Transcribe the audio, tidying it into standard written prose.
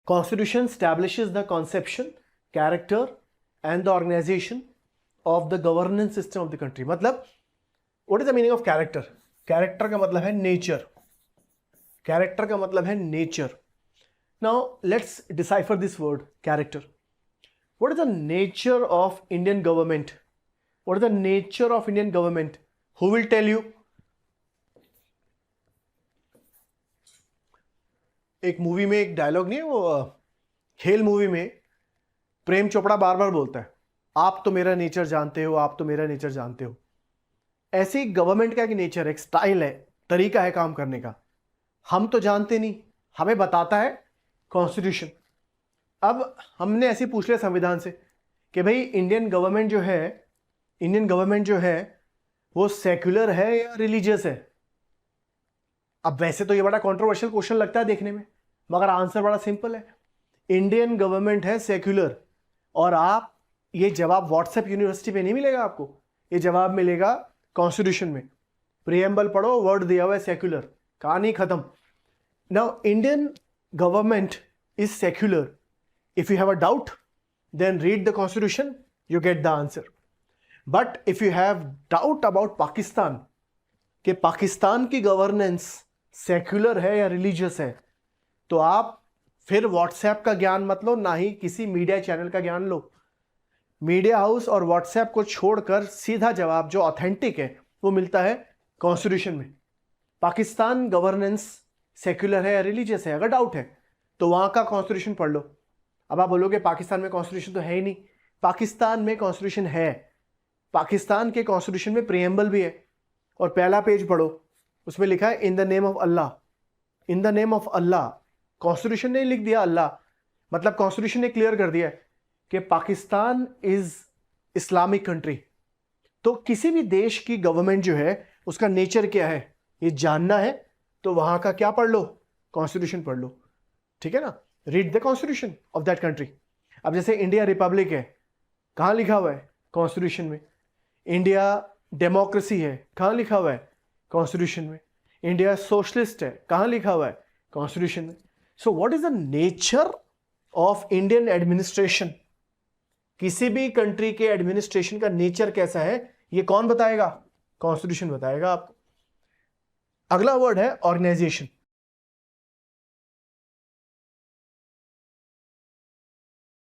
Constitution establishes the conception, character and the organization of the governance system of the country. मतलब what is the meaning of character? Character का मतलब है nature. Character का मतलब है nature. Now let's decipher this word character. What is the nature of Indian government? What is the nature of Indian government? Who will tell you? एक movie में एक dialogue नहीं है वो खेल मूवी में प्रेम चोपड़ा बार बार बोलता है, आप तो मेरा नेचर जानते हो, आप तो मेरा नेचर जानते हो. ऐसे ही गवर्नमेंट का एक नेचर, एक स्टाइल है, तरीका है काम करने का. हम तो जानते नहीं, हमें बताता है कॉन्स्टिट्यूशन. अब हमने ऐसे पूछ लिया संविधान से कि भाई इंडियन गवर्नमेंट जो है वो सेक्युलर है या रिलीजियस है. अब वैसे तो ये बड़ा कंट्रोवर्शियल क्वेश्चन लगता है देखने में, मगर आंसर बड़ा सिंपल है. इंडियन गवर्नमेंट है सेक्युलर. और आप ये जवाब व्हाट्सएप यूनिवर्सिटी पे नहीं मिलेगा आपको, ये जवाब मिलेगा कॉन्स्टिट्यूशन में. प्रीएम्बल पढ़ो, वर्ड दिया हुआ है सेक्युलर, कहानी खत्म. Now Indian government is secular. If you have a doubt then read the constitution, you get the answer. But if you have doubt about Pakistan कि पाकिस्तान की गवर्नेंस सेक्युलर है या रिलीजियस है, तो आप फिर व्हाट्सएप का ज्ञान मत लो, ना ही किसी मीडिया चैनल का ज्ञान लो. मीडिया हाउस और व्हाट्सएप को छोड़कर सीधा जवाब जो ऑथेंटिक है वो मिलता है कॉन्स्टिट्यूशन में. पाकिस्तान गवर्नेंस सेक्युलर है या रिलीजियस है, अगर डाउट है तो वहां का कॉन्स्टिट्यूशन पढ़ लो. अब आप बोलोगे पाकिस्तान में कॉन्स्टिट्यूशन तो है ही नहीं. पाकिस्तान में कॉन्स्टिट्यूशन है. पाकिस्तान के कॉन्स्टिट्यूशन में प्रीएम्बल भी है और पहला पेज पढ़ो, उसमें लिखा है in the name of Allah. In the name of Allah. Constitution ने लिख दिया अल्लाह, मतलब कॉन्स्टिट्यूशन ने क्लियर कर दिया है कि पाकिस्तान इज इस्लामिक कंट्री. तो किसी भी देश की गवर्नमेंट जो है उसका नेचर क्या है ये जानना है तो वहां का क्या पढ़ लो, कॉन्स्टिट्यूशन पढ़ लो. ठीक है ना, read the constitution of that country. अब जैसे इंडिया रिपब्लिक है, कहां लिखा हुआ है, कॉन्स्टिट्यूशन में. इंडिया डेमोक्रेसी है, कहां लिखा हुआ है, कॉन्स्टिट्यूशन में. इंडिया सोशलिस्ट है, कहां लिखा हुआ है, कॉन्स्टिट्यूशन में. So what is the nature of Indian administration? किसी भी कंट्री के एडमिनिस्ट्रेशन का नेचर कैसा है ये कौन बताएगा? कॉन्स्टिट्यूशन बताएगा आपको. अगला वर्ड है ऑर्गेनाइजेशन.